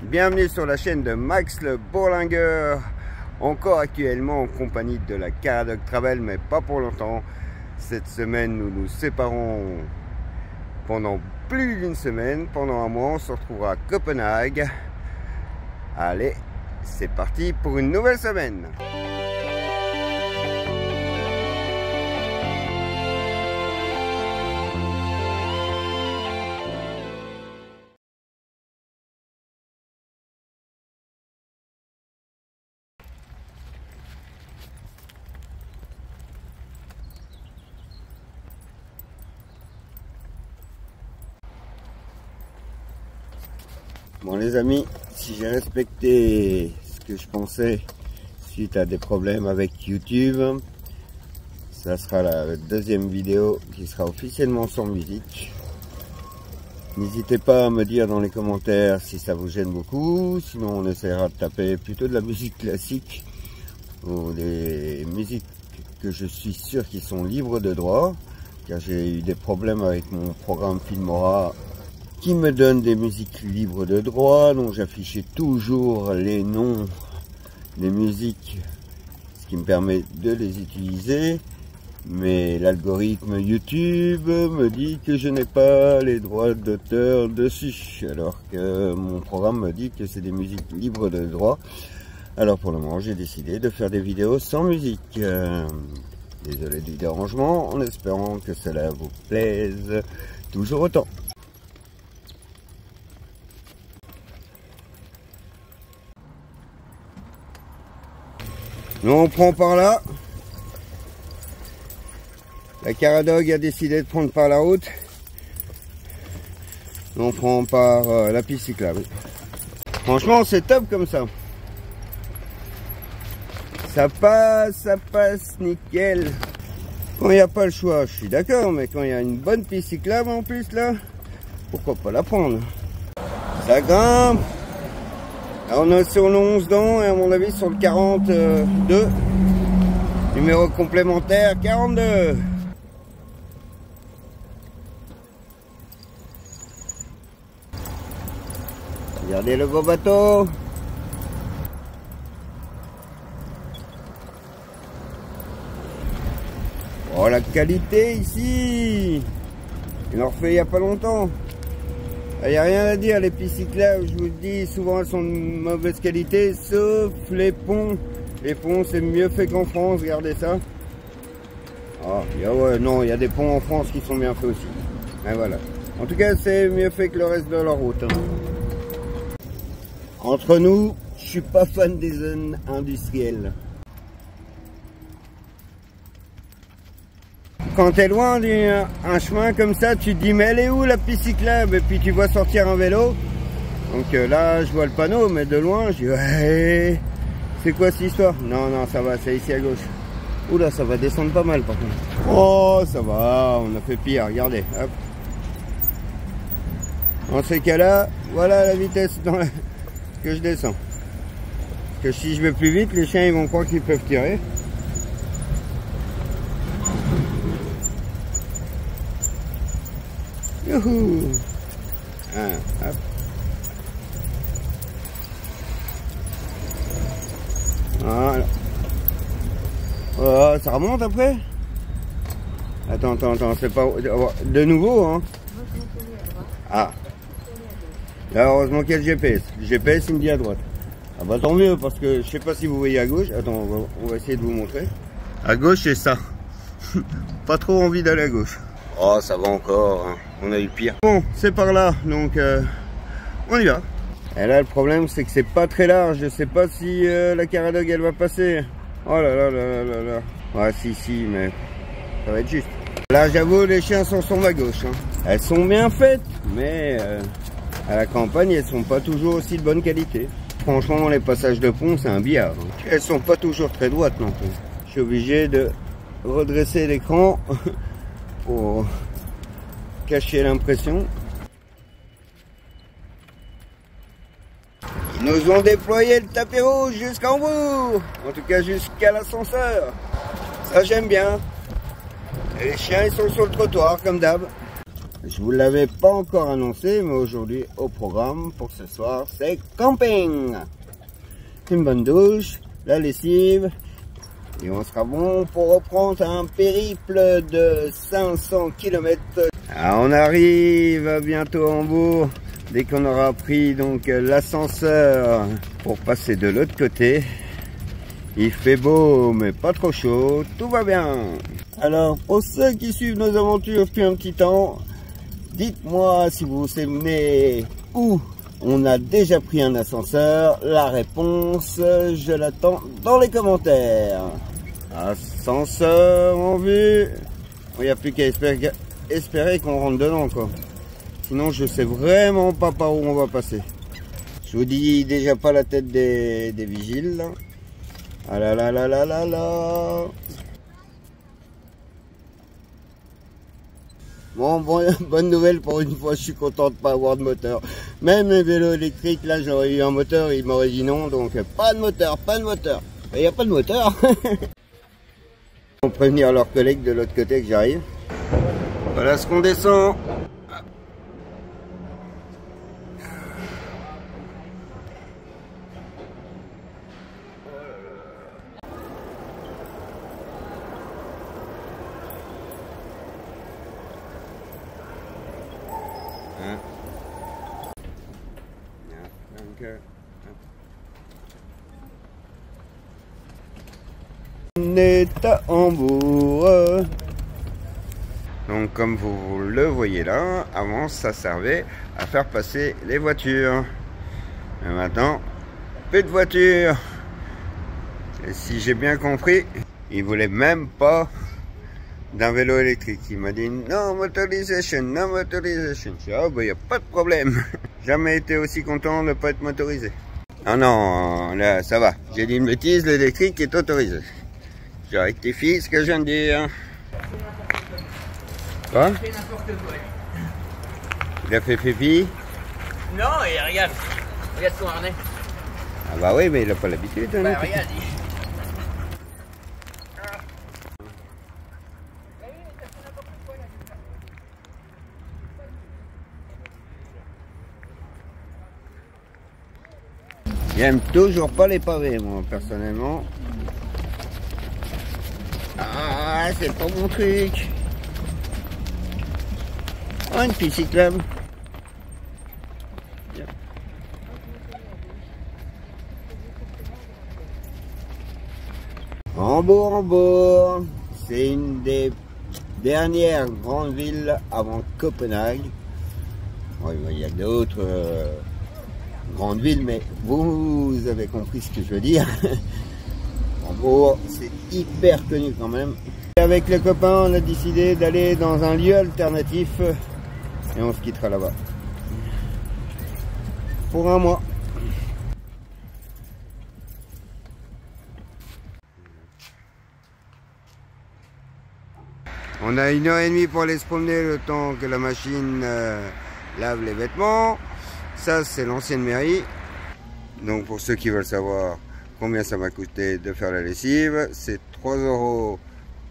Bienvenue sur la chaîne de Max le Bourlingueur, encore actuellement en compagnie de la Caradoc Travel, mais pas pour longtemps. Cette semaine, nous nous séparons pendant plus d'une semaine. Pendant un mois, on se retrouvera à Copenhague. Allez, c'est parti pour une nouvelle semaine. Bon les amis, si j'ai respecté ce que je pensais suite à des problèmes avec YouTube, ça sera la deuxième vidéo qui sera officiellement sans musique. N'hésitez pas à me dire dans les commentaires si ça vous gêne beaucoup, sinon on essaiera de taper plutôt de la musique classique ou des musiques que je suis sûr qui sont libres de droit, car j'ai eu des problèmes avec mon programme Filmora qui me donne des musiques libres de droit, dont j'affichais toujours les noms des musiques, ce qui me permet de les utiliser, mais l'algorithme YouTube me dit que je n'ai pas les droits d'auteur dessus, alors que mon programme me dit que c'est des musiques libres de droit. Alors pour le moment j'ai décidé de faire des vidéos sans musique. Désolé du dérangement, en espérant que cela vous plaise toujours autant. Nous on prend par là. La Caradoc a décidé de prendre par la route. Nous on prend par la piste cyclable. Franchement c'est top comme ça. Ça passe nickel. Quand il n'y a pas le choix, je suis d'accord, mais quand il y a une bonne piste cyclable en plus là, pourquoi pas la prendre? Ça grimpe. Alors on est sur le 11 dents et à mon avis sur le 42. Numéro complémentaire 42. Regardez le beau bateau. Oh la qualité ici. Il en refait il n'y a pas longtemps. Il n'y a rien à dire, les pistes cyclables, je vous le dis, souvent elles sont de mauvaise qualité, sauf les ponts. Les ponts c'est mieux fait qu'en France, regardez ça. Ah, ouais, non, il y a des ponts en France qui sont bien faits aussi. Et voilà. En tout cas, c'est mieux fait que le reste de la route. Entre nous, je suis pas fan des zones industrielles. Quand tu es loin d'un chemin comme ça, tu te dis mais elle est où la piste cyclable? Et puis tu vois sortir un vélo. Donc là je vois le panneau, mais de loin je dis ouais, c'est quoi cette histoire? Non ça va, c'est ici à gauche. Oula, ça va descendre pas mal par contre. Oh ça va, on a fait pire, regardez. Hop. Dans ces cas là, voilà la vitesse que je descends. Parce que si je vais plus vite, les chiens ils vont croire qu'ils peuvent tirer. Youhou. Hop. Voilà. Oh, ça remonte après? Attends, c'est pas... De nouveau, hein? Ah. Là, heureusement qu'il y a le GPS. Le GPS, il me dit à droite. Ah bah tant mieux, parce que je sais pas si vous voyez à gauche. Attends, on va essayer de vous montrer. À gauche, c'est ça. Pas trop envie d'aller à gauche. Oh, ça va encore, hein. On a eu pire. Bon, c'est par là, donc on y va. Et là, le problème, c'est que c'est pas très large. Je sais pas si la Caradoc, elle va passer. Oh là là là là là. Ouais, si, mais ça va être juste. Là, j'avoue, les chiens sont sur ma gauche. Hein. Elles sont bien faites, mais à la campagne, elles sont pas toujours aussi de bonne qualité. Franchement, les passages de pont, c'est un billard. Hein. Elles sont pas toujours très droites non plus. Je suis obligé de redresser l'écran pour cacher l'impression. Ils nous ont déployé le tapis rouge jusqu'en bout, en tout cas jusqu'à l'ascenseur. Ça j'aime bien. Et les chiens ils sont sur le trottoir comme d'hab. Je vous l'avais pas encore annoncé, mais aujourd'hui au programme pour ce soir, c'est camping. Une bonne douche, la lessive, et on sera bon pour reprendre un périple de 500 km. Ah, on arrive bientôt en Hambourg, dès qu'on aura pris donc l'ascenseur pour passer de l'autre côté. Il fait beau, mais pas trop chaud, tout va bien. Alors, pour ceux qui suivent nos aventures depuis un petit temps, dites-moi si vous vous souvenez où on a déjà pris un ascenseur. La réponse, je l'attends dans les commentaires. Ascenseur en vue. Il n'y a plus qu'à espérer qu'on rentre dedans, quoi. Sinon, je sais vraiment pas par où on va passer. Je vous dis déjà pas la tête des vigiles, là. Ah là là là là là là. Bon, bonne nouvelle pour une fois, je suis content de pas avoir de moteur. Même les vélos électriques, là j'aurais eu un moteur, il m'aurait dit non, donc pas de moteur, pas de moteur. Il n'y a pas de moteur. Ils vont prévenir leurs collègues de l'autre côté que j'arrive. Voilà ce qu'on descend. On est à Hambourg. Donc comme vous le voyez là, avant ça servait à faire passer les voitures. Et maintenant, plus de voitures. Et si j'ai bien compris, il voulait même pas d'un vélo électrique. Il m'a dit non motorisation, non motorisation. Je dis ah bah y a pas de problème. Jamais été aussi content de ne pas être motorisé. Ah non, là ça va. J'ai dit une bêtise, l'électrique est autorisé. Je rectifie ce que je viens de dire. Quoi? Il fait n'importe quoi. Il a fait pipi? Non, et regarde son harnais. Ah bah oui, mais il a pas l'habitude. Hein, Bah regarde. J'aime toujours pas les pavés, moi, personnellement. Ah, c'est pas mon truc. Oh, une piste cyclable. Hambourg, c'est une des dernières grandes villes avant Copenhague. Ouais, il y a d'autres grandes villes, mais vous avez compris ce que je veux dire. Hambourg, c'est hyper connu quand même. Et avec les copains, on a décidé d'aller dans un lieu alternatif et on se quittera là-bas pour un mois. On a 1h30 pour aller se promener le temps que la machine lave les vêtements. Ça, c'est l'ancienne mairie. Donc pour ceux qui veulent savoir combien ça m'a coûté de faire la lessive, c'est 3 €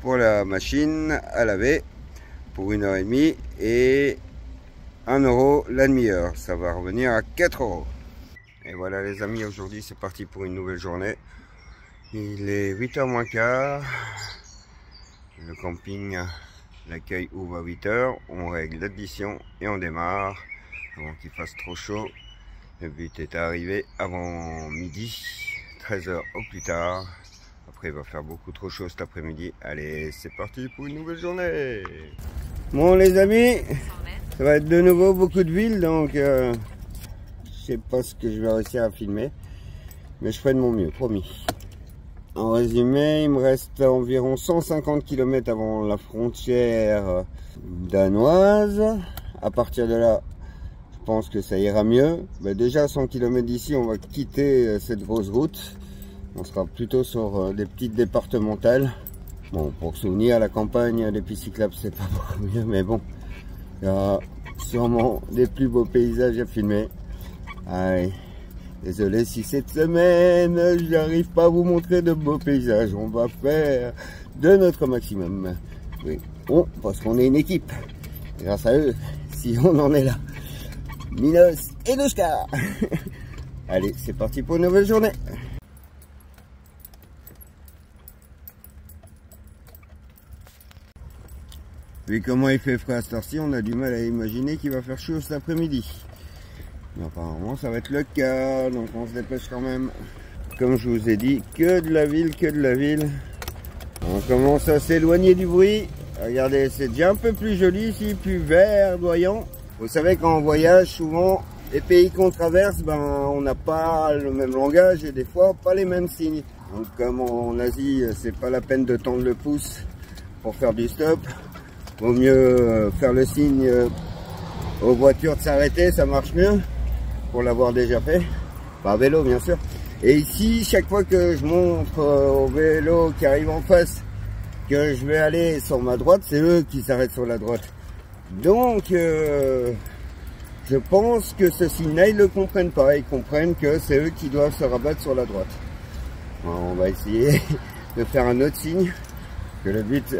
pour la machine à laver pour 1h30 et 1 € la demi-heure. Ça va revenir à 4 €. Et voilà les amis, aujourd'hui c'est parti pour une nouvelle journée. Il est 8h moins quart. Le camping, l'accueil ouvre à 8h. On règle l'addition et on démarre avant qu'il fasse trop chaud. Le but est d'arriver avant midi, 13h au plus tard. Après il va faire beaucoup trop chaud cet après-midi. Allez, c'est parti pour une nouvelle journée. Bon les amis, ça va être de nouveau beaucoup de villes, donc je sais pas ce que je vais réussir à filmer, mais je ferai de mon mieux, promis. En résumé, il me reste environ 150 km avant la frontière danoise. À partir de là, je pense que ça ira mieux. Mais déjà à 100 km d'ici, on va quitter cette grosse route. On sera plutôt sur des petites départementales. Bon, pour souvenir, la campagne, les pistes cyclables, c'est pas beaucoup mieux, mais bon, il y aura sûrement des plus beaux paysages à filmer. Allez. Désolé si cette semaine, j'arrive pas à vous montrer de beaux paysages. On va faire de notre maximum. Oui, bon, parce qu'on est une équipe. Grâce à eux, si on en est là. Minos et Douchka. Allez, c'est parti pour une nouvelle journée. Vu comment il fait frais à cette heure-ci, on a du mal à imaginer qu'il va faire chaud cet après-midi. Mais apparemment, ça va être le cas, donc on se dépêche quand même. Comme je vous ai dit, que de la ville, que de la ville. On commence à s'éloigner du bruit. Regardez, c'est déjà un peu plus joli ici, plus verdoyant. Vous savez, quand on voyage, souvent, les pays qu'on traverse, ben, on n'a pas le même langage et des fois, pas les mêmes signes. Donc, comme en Asie, c'est pas la peine de tendre le pouce pour faire du stop. Vaut mieux faire le signe aux voitures de s'arrêter, ça marche mieux, pour l'avoir déjà fait. Pas à vélo, bien sûr. Et ici, chaque fois que je montre au vélo qui arrive en face que je vais aller sur ma droite, c'est eux qui s'arrêtent sur la droite. Donc, je pense que ce signe-là, ils le comprennent pas. Ils comprennent que c'est eux qui doivent se rabattre sur la droite. Alors, on va essayer de faire un autre signe, que le but,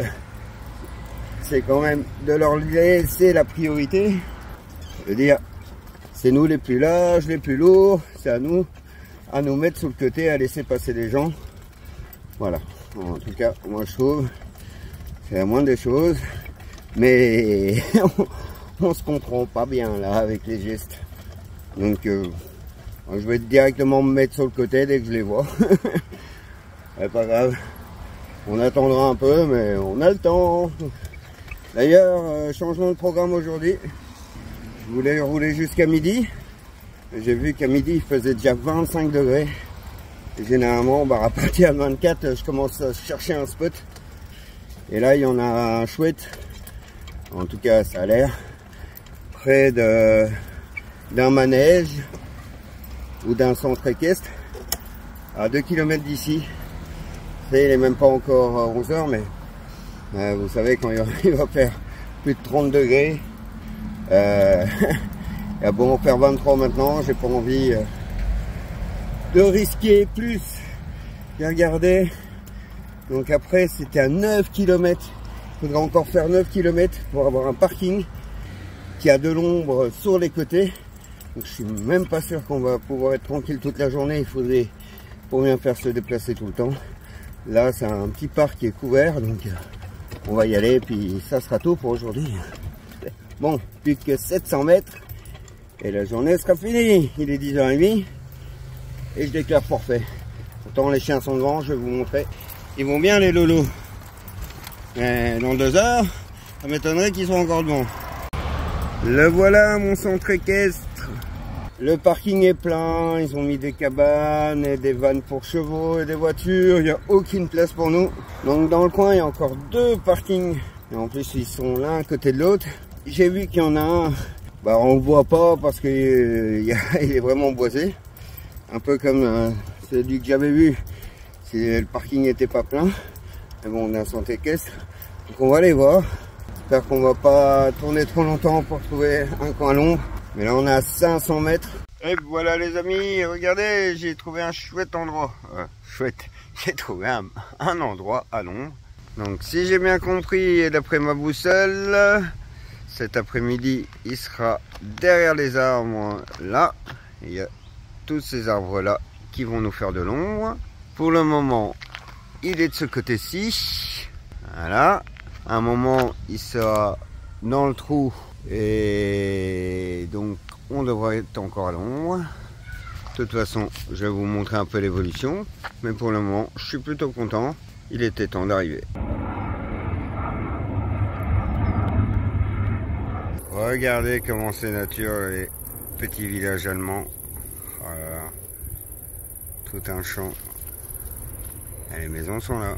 c'est quand même de leur laisser la priorité. Je veux dire, c'est nous les plus larges, les plus lourds, c'est à nous mettre sur le côté, à laisser passer les gens. Voilà, en tout cas, moi je trouve, c'est la moindre des choses, mais on se comprend pas bien là avec les gestes. Donc, je vais directement me mettre sur le côté dès que je les vois. C'est pas grave, on attendra un peu, mais on a le temps. D'ailleurs, changement de programme aujourd'hui. Je voulais rouler jusqu'à midi. J'ai vu qu'à midi, il faisait déjà 25 degrés. Et généralement, à partir de 24, je commence à chercher un spot. Et là, il y en a un chouette. En tout cas, ça a l'air. Près d'un manège ou d'un centre équestre. À 2 km d'ici. Il n'est même pas encore 11 h, mais vous savez, quand il va faire plus de 30 degrés, il a beau en faire 23 maintenant, j'ai pas envie de risquer plus. Regardez, donc après c'était à 9 km, il faudra encore faire 9 km pour avoir un parking qui a de l'ombre sur les côtés. Donc je suis même pas sûr qu'on va pouvoir être tranquille toute la journée, il faudrait pour bien faire se déplacer tout le temps. Là c'est un petit parc qui est couvert, donc on va y aller, puis ça sera tout pour aujourd'hui. Bon, plus que 700 mètres et la journée sera finie. Il est 10h30 et je déclare forfait. Pourtant les chiens sont devant, je vais vous montrer. Ils vont bien les lolos. Et dans 2 heures, ça m'étonnerait qu'ils soient encore devant. Le voilà, mon centre équestre. Le parking est plein, ils ont mis des cabanes et des vannes pour chevaux et des voitures. Il n'y a aucune place pour nous. Donc dans le coin, il y a encore 2 parkings. Et en plus, ils sont l'un à côté de l'autre. J'ai vu qu'il y en a un, on ne le voit pas parce qu'il est vraiment boisé. Un peu comme celui que j'avais vu. Si le parking n'était pas plein. Mais bon, on est un centre équestre. Donc on va aller voir. J'espère qu'on va pas tourner trop longtemps pour trouver un coin long. Mais là on est à 500 mètres. Et voilà les amis, regardez, j'ai trouvé un chouette endroit. Chouette, j'ai trouvé un endroit à l'ombre. Donc si j'ai bien compris, et d'après ma boussole, cet après-midi, il sera derrière les arbres là. Il y a tous ces arbres là qui vont nous faire de l'ombre. Pour le moment, il est de ce côté-ci. Voilà. À un moment, il sera dans le trou. Et donc on devrait être encore à l'ombre. De toute façon, je vais vous montrer un peu l'évolution. Mais pour le moment, je suis plutôt content. Il était temps d'arriver. Regardez comment c'est nature, les petits villages allemands. Voilà. Tout un champ. Et les maisons sont là.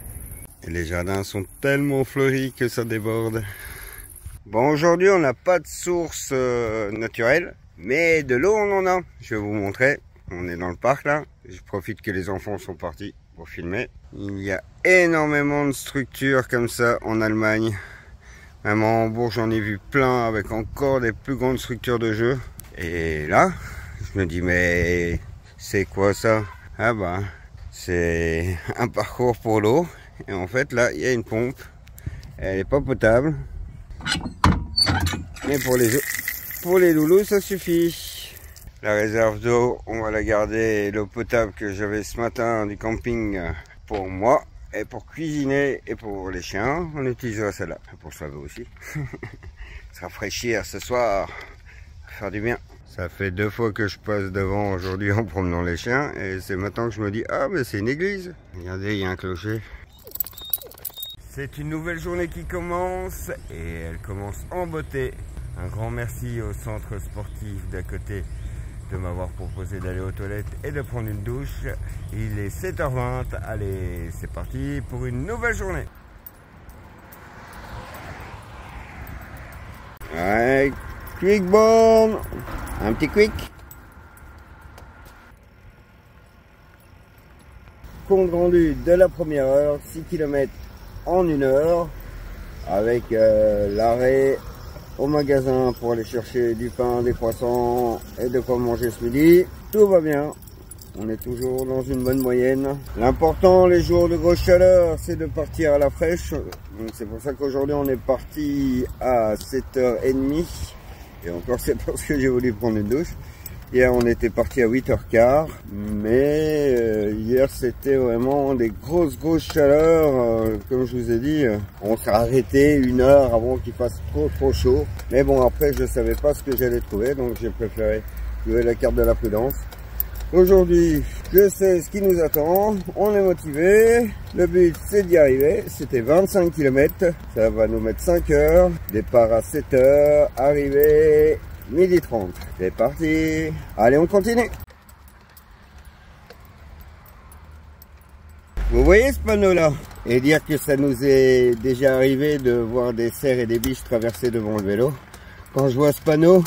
Et les jardins sont tellement fleuris que ça déborde. Bon, aujourd'hui, on n'a pas de source naturelle, mais de l'eau, on en a. Je vais vous montrer. On est dans le parc, là. Je profite que les enfants sont partis pour filmer. Il y a énormément de structures comme ça en Allemagne. Même en Hambourg, j'en ai vu plein avec encore des plus grandes structures de jeu. Et là, je me dis, mais c'est quoi ça? Ah bah, c'est un parcours pour l'eau. Et en fait, là, il y a une pompe. Elle n'est pas potable. Mais pour les pour les loulous, ça suffit. La réserve d'eau, on va la garder. L'eau potable que j'avais ce matin du camping pour moi et pour cuisiner et pour les chiens, on utilisera celle-là. Pour se laver aussi. Se rafraîchir ce soir, faire du bien. Ça fait 2 fois que je passe devant aujourd'hui en promenant les chiens et c'est maintenant que je me dis ah mais c'est une église. Regardez, il y a un clocher. C'est une nouvelle journée qui commence et elle commence en beauté. Un grand merci au centre sportif d'à côté de m'avoir proposé d'aller aux toilettes et de prendre une douche. Il est 7h20, allez c'est parti pour une nouvelle journée. Ouais, quick born, un petit quick. Compte rendu de la première heure, 6 km en 1 heure, avec l'arrêt au magasin pour aller chercher du pain, des croissants et de quoi manger ce midi. Tout va bien, on est toujours dans une bonne moyenne. L'important les jours de grosse chaleur, c'est de partir à la fraîche. C'est pour ça qu'aujourd'hui on est parti à 7h30 et encore c'est parce que j'ai voulu prendre une douche. Hier on était parti à 8h15, mais hier c'était vraiment des grosses chaleurs, comme je vous ai dit. On s'est arrêté 1 heure avant qu'il fasse trop chaud. Mais bon, après je savais pas ce que j'allais trouver, donc j'ai préféré jouer la carte de la prudence. Aujourd'hui, je sais ce qui nous attend, on est motivé. Le but c'est d'y arriver, c'était 25 km, ça va nous mettre 5 heures. Départ à 7h, arrivée 12h30. C'est parti. Allez, on continue. Vous voyez ce panneau là? Et dire que ça nous est déjà arrivé de voir des cerfs et des biches traverser devant le vélo. Quand je vois ce panneau,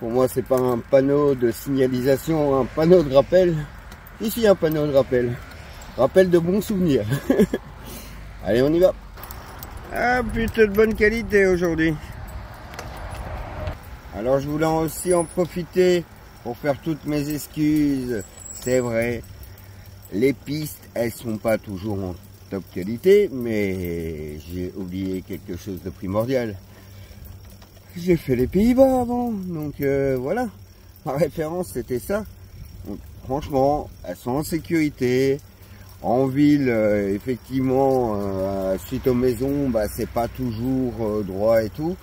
pour moi c'est pas un panneau de signalisation, un panneau de rappel. Ici un panneau de rappel. Rappel de bons souvenirs. Allez, on y va. Ah, plutôt de bonne qualité aujourd'hui. Alors je voulais aussi en profiter pour faire toutes mes excuses. C'est vrai, les pistes, elles sont pas toujours en top qualité, mais j'ai oublié quelque chose de primordial. J'ai fait les Pays-Bas avant, donc voilà. Ma référence c'était ça. Donc, franchement, elles sont en sécurité. En ville, effectivement, suite aux maisons, bah, c'est pas toujours droit et tout.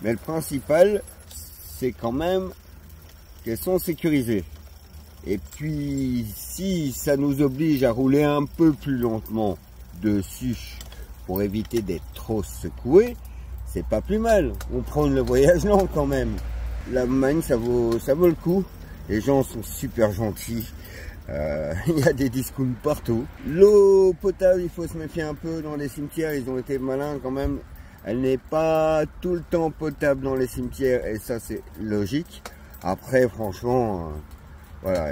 Mais le principal, c'est quand même qu'elles sont sécurisées. Et puis, si ça nous oblige à rouler un peu plus lentement dessus pour éviter d'être trop secoué, c'est pas plus mal. On prend le voyage lent quand même. L'Allemagne, ça vaut le coup. Les gens sont super gentils. Il y a des discounts partout. L'eau potable, il faut se méfier un peu dans les cimetières. Ils ont été malins quand même. Elle n'est pas tout le temps potable dans les cimetières et ça c'est logique. Après franchement, voilà,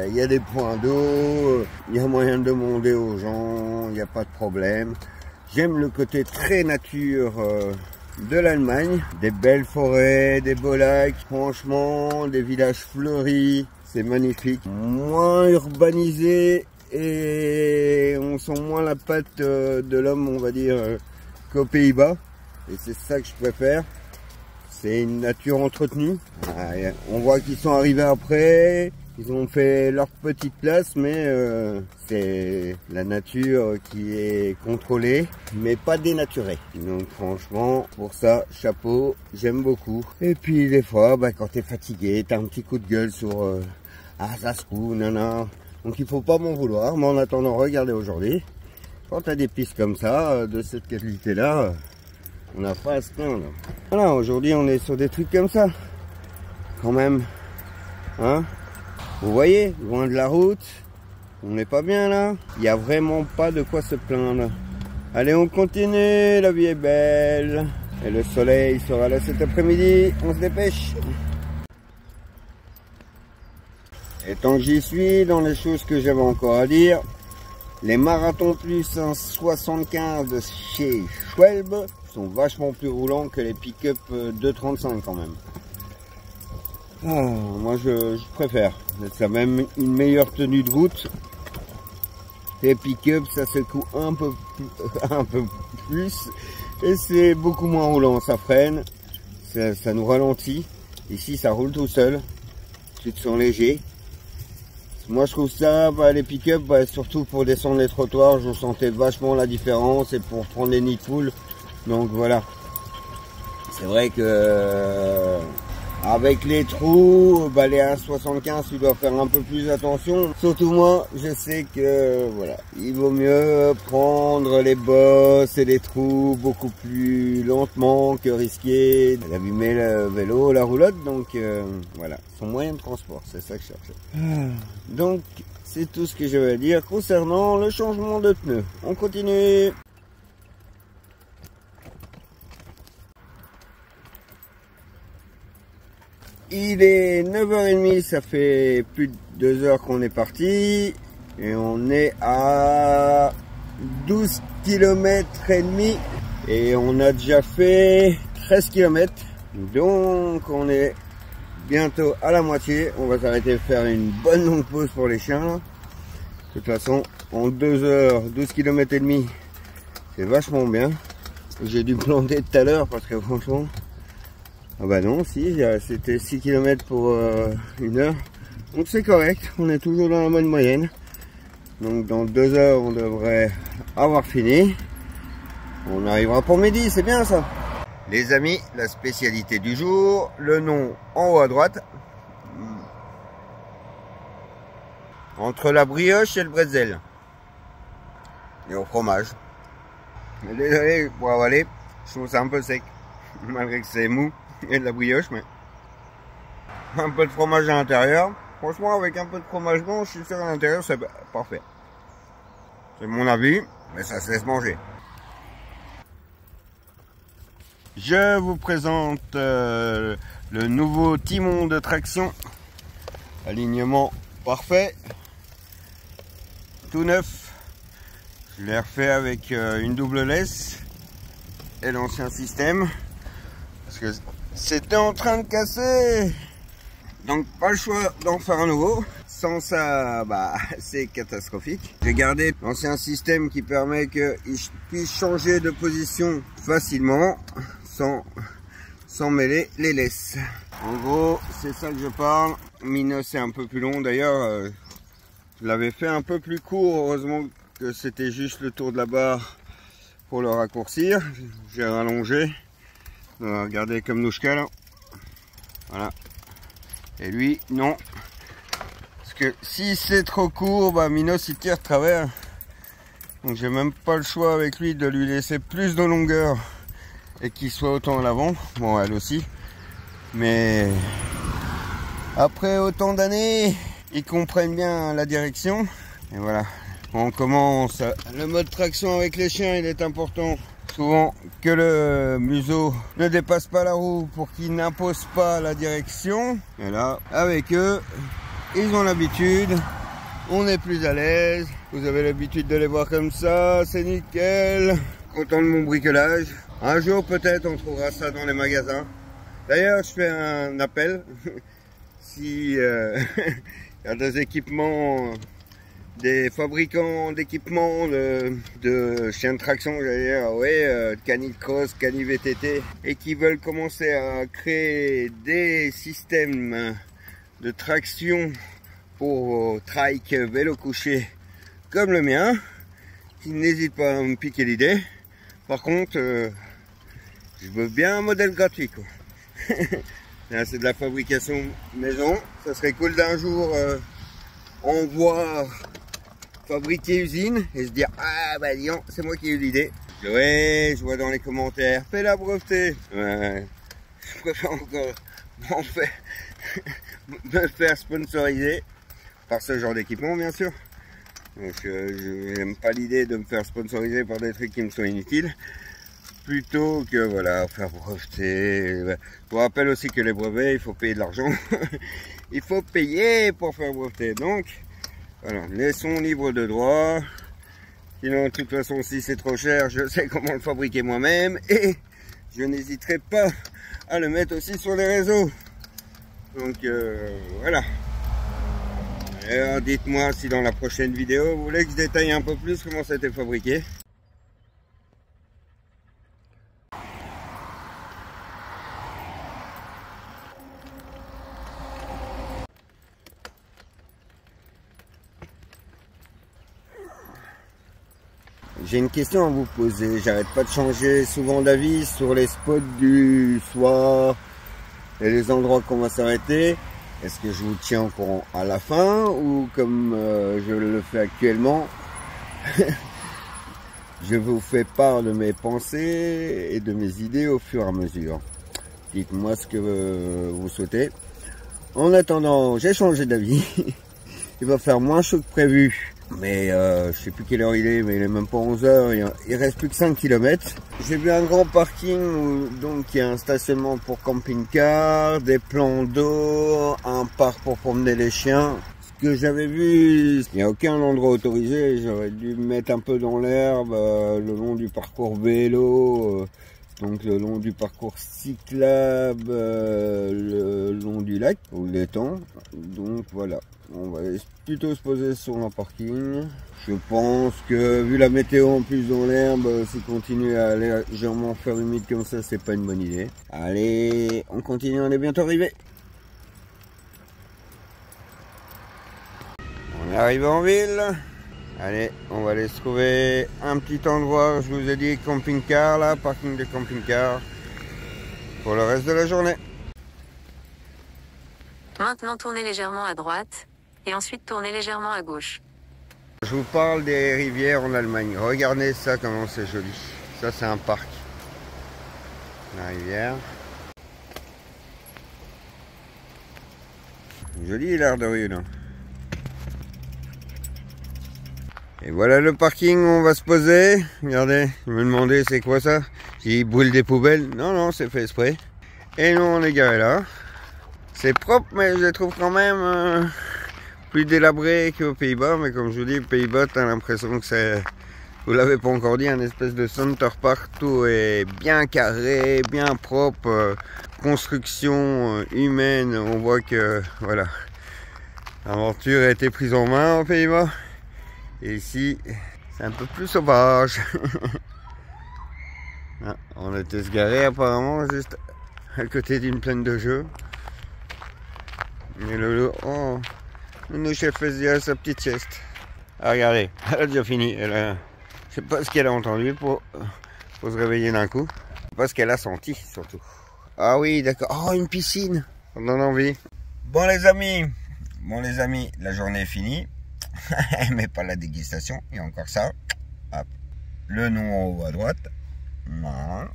il y a des points d'eau, il y a moyen de demander aux gens, il n'y a pas de problème. J'aime le côté très nature de l'Allemagne, des belles forêts, des beaux lacs, franchement, des villages fleuris, c'est magnifique. Moins urbanisé et on sent moins la patte de l'homme, on va dire, qu'aux Pays-Bas, et c'est ça que je préfère. C'est une nature entretenue. On voit qu'ils sont arrivés après, ils ont fait leur petite place, mais c'est la nature qui est contrôlée, mais pas dénaturée. Donc franchement, pour ça, chapeau, j'aime beaucoup. Et puis des fois, bah, quand t'es fatigué, t'as un petit coup de gueule sur ah ça se coule, nana. Donc il faut pas m'en vouloir, mais en attendant, regardez aujourd'hui. Quand tu as des pistes comme ça, de cette qualité-là, on n'a pas à se plaindre. Voilà, aujourd'hui on est sur des trucs comme ça. Quand même. Hein? Vous voyez, loin de la route, on n'est pas bien là. Il n'y a vraiment pas de quoi se plaindre. Allez, on continue, la vie est belle. Et le soleil sera là cet après-midi, on se dépêche. Et tant que j'y suis, dans les choses que j'avais encore à dire, les Marathon Plus 1,75 de chez Schwalbe sont vachement plus roulants que les pick-up 2,35 quand même. Ah, moi je préfère. Ça a même une meilleure tenue de route. Les pick-up ça secoue un peu plus et c'est beaucoup moins roulant. Ça freine, ça nous ralentit. Ici ça roule tout seul, tu te sens léger. Moi je trouve ça, les pick-up, surtout pour descendre les trottoirs, je sentais vachement la différence et pour prendre les nids de poules. Donc voilà. C'est vrai que avec les trous, les 1,75 tu dois faire un peu plus attention. Surtout moi, je sais que voilà, il vaut mieux prendre les bosses et les trous beaucoup plus lentement que risquer d'abîmer le vélo, la roulotte. Donc voilà, son moyen de transport, c'est ça que je cherchais. Donc c'est tout ce que je vais dire concernant le changement de pneus. On continue. Il est 9h30, ça fait plus de 2 heures qu'on est parti et on est à 12 km et demi et on a déjà fait 13 km. Donc on est bientôt à la moitié. On va s'arrêter faire une bonne longue pause pour les chiens là. De toute façon, en 2 heures, 12 km et demi, c'est vachement bien. J'ai dû planter tout à l'heure parce que franchement... Ah bah non, si, c'était 6 km pour 1 heure. Donc c'est correct, on est toujours dans la bonne moyenne. Donc dans 2 heures, on devrait avoir fini. On arrivera pour midi, c'est bien ça. Les amis, la spécialité du jour, le nom en haut à droite. Entre la brioche et le bretzel. Et au fromage. Désolé pour avaler, je trouve ça un peu sec. Malgré que c'est mou. Et de la brioche, mais un peu de fromage à l'intérieur. Franchement, avec un peu de fromage blanc, je suis sûr à l'intérieur, c'est parfait. C'est mon avis, mais ça se laisse manger. Je vous présente le nouveau timon de traction. Alignement parfait. Tout neuf. Je l'ai refait avec une double laisse et l'ancien système. Parce que c'était en train de casser, donc pas le choix d'en faire un nouveau. Sans ça, c'est catastrophique. J'ai gardé l'ancien système qui permet qu'il puisse changer de position facilement sans mêler les laisses. En gros, c'est ça que je parle. Minos c'est un peu plus long d'ailleurs. Je l'avais fait un peu plus court, heureusement que c'était juste le tour de la barre pour le raccourcir. J'ai rallongé. Regardez comme Nouchka là, voilà, et lui non, parce que si c'est trop court, Minos il tire de travers, donc j'ai même pas le choix avec lui de lui laisser plus de longueur et qu'il soit autant à l'avant. Bon, elle aussi, mais après autant d'années, ils comprennent bien la direction et voilà. On commence. Le mode traction avec les chiens, il est important. Souvent que le museau ne dépasse pas la roue pour qu'il n'impose pas la direction. Et là, avec eux, ils ont l'habitude. On est plus à l'aise. Vous avez l'habitude de les voir comme ça. C'est nickel. Content de mon bricolage. Un jour peut-être on trouvera ça dans les magasins. D'ailleurs, je fais un appel. Si il y a des équipements... des fabricants d'équipements de chiens de traction, j'allais dire, canicross, VTT, et qui veulent commencer à créer des systèmes de traction pour trike, vélo couché comme le mien, qui n'hésite pas à me piquer l'idée. Par contre, je veux bien un modèle gratuit, quoi. Là, c'est de la fabrication maison. Ça serait cool d'un jour on voit fabriquer usine et se dire disons, c'est moi qui ai eu l'idée. Ouais, je vois dans les commentaires, fais la breveter. Ouais, je préfère encore me faire sponsoriser par ce genre d'équipement, bien sûr. Donc je n'aime pas l'idée de me faire sponsoriser par des trucs qui me sont inutiles, plutôt que voilà, faire breveter. Je vous rappelle aussi que les brevets, il faut payer de l'argent. Il faut payer pour faire breveter. Donc voilà, laissons libre de droit. Sinon, de toute façon, si c'est trop cher, je sais comment le fabriquer moi-même. Et je n'hésiterai pas à le mettre aussi sur les réseaux. Donc, voilà. Alors, dites-moi si dans la prochaine vidéo, vous voulez que je détaille un peu plus comment ça a été fabriqué. j'ai une question à vous poser. J'arrête pas de changer souvent d'avis sur les spots du soir et les endroits qu'on va s'arrêter. Est-ce que je vous tiens au courant à la fin ou comme je le fais actuellement, je vous fais part de mes pensées et de mes idées au fur et à mesure. Dites-moi ce que vous souhaitez. En attendant, j'ai changé d'avis. Il va faire moins chaud que prévu. Mais je sais plus quelle heure il est, mais il est même pas 11 h. Il reste plus que 5 km. J'ai vu un grand parking où donc il y a un stationnement pour camping-car, des plans d'eau, un parc pour promener les chiens. Ce que j'avais vu, il n'y a aucun endroit autorisé. J'aurais dû me mettre un peu dans l'herbe, le long du parcours vélo, donc le long du parcours cyclable, le long du lac ou l'étang. Donc voilà. On va plutôt se poser sur un parking. Je pense que vu la météo en plus dans l'herbe, si continue à légèrement faire humide comme ça, c'est pas une bonne idée. Allez, on continue, on est bientôt arrivé. On est arrivé en ville. Allez, on va aller se trouver un petit endroit. Je vous ai dit camping-car là, parking de camping-car pour le reste de la journée. Maintenant tournez légèrement à droite. Et ensuite tournez légèrement à gauche. Je vous parle des rivières en Allemagne. Regardez ça, comment c'est joli. Ça, c'est un parc. La rivière. Joli l'air de rue, là. Et voilà le parking où on va se poser. Regardez, je me demandais c'est quoi ça. Ils brûlent des poubelles. Non, non, c'est fait exprès. Et nous, on est garé là. C'est propre, mais je les trouve quand même... plus délabré qu'aux Pays-Bas, mais comme je vous dis, Pays-Bas, t'as l'impression que c'est, vous l'avez pas encore dit, un espèce de center park, tout est bien carré, bien propre, construction humaine, on voit que, voilà, l'aventure a été prise en main aux Pays-Bas, et ici, c'est un peu plus sauvage. Ah, on était se garer apparemment, juste à côté d'une plaine de jeux, et le oh, le chef faisait sa petite sieste. Ah, regardez, elle a déjà fini. Je sais pas ce qu'elle a entendu pour se réveiller d'un coup. Je sais pas ce qu'elle a senti surtout. Ah oui, d'accord. Oh, une piscine. On en a envie. Bon les amis, la journée est finie. Mais pas la dégustation. Il y a encore ça. Hop. Le nom en haut à droite. Voilà.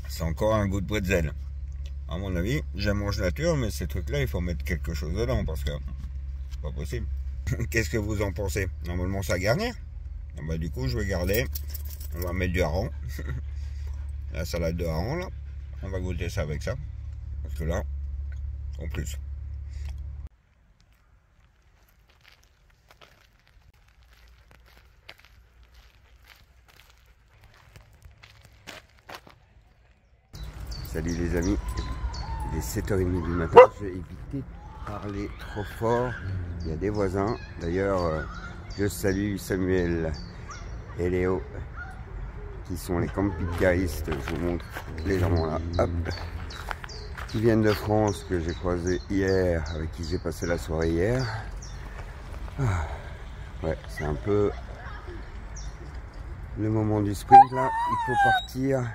C'est encore un goût de bretzel. À mon avis, j'aime mange nature, mais ces trucs-là, il faut mettre quelque chose dedans parce que c'est pas possible. Qu'est-ce que vous en pensez? Normalement, ça garnir. Bah, du coup, je vais garder. On va mettre du hareng. La salade de hareng, là. On va goûter ça avec ça. Parce que là, en plus. Salut les amis. Il est 7h30 du matin, je vais éviter de parler trop fort. Il y a des voisins. D'ailleurs, je salue Samuel et Léo, qui sont les camping-caristes. Je vous montre légèrement là. Hop. Qui viennent de France, que j'ai croisé hier, avec qui j'ai passé la soirée hier. Ah. Ouais, c'est un peu le moment du sprint là. Il faut partir.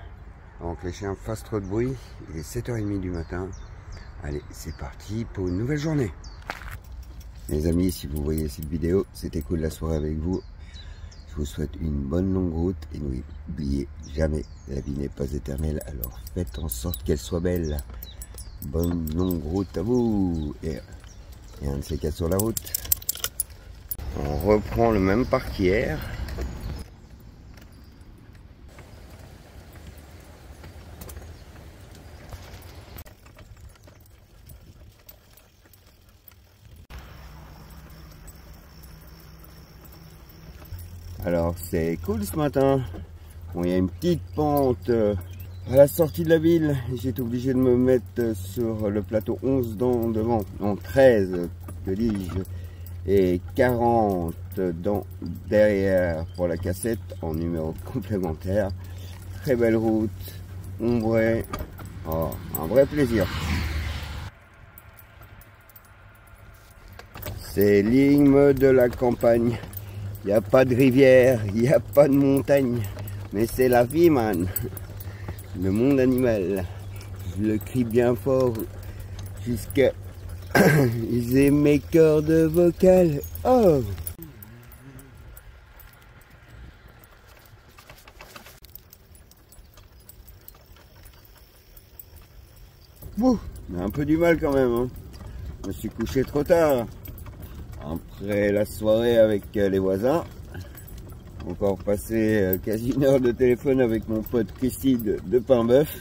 Avant que les chiens fassent trop de bruit. Il est 7h30 du matin. Allez, c'est parti pour une nouvelle journée. Les amis, si vous voyez cette vidéo, c'était cool la soirée avec vous. Je vous souhaite une bonne longue route. Et n'oubliez jamais, la vie n'est pas éternelle. Alors faites en sorte qu'elle soit belle. Bonne longue route à vous. Et un de ces quatre sur la route. On reprend le même parc qu'hier. Alors c'est cool ce matin. Bon, il y a une petite pente à la sortie de la ville. J'ai été obligé de me mettre sur le plateau 11 dans devant, non 13 que dis-je, et 40 derrière pour la cassette en numéro complémentaire. Très belle route, ombrée, oh, un vrai plaisir. C'est l'hymne de la campagne. Il n'y a pas de rivière, il n'y a pas de montagne. Mais c'est la vie, man. Le monde animal. Je le crie bien fort jusqu'à ils aient mes cordes vocales. Oh! Ouh, on a un peu du mal quand même. Hein. Je me suis couché trop tard. Après la soirée avec les voisins. Encore passé quasi une heure de téléphone avec mon pote Christy de Paimboeuf.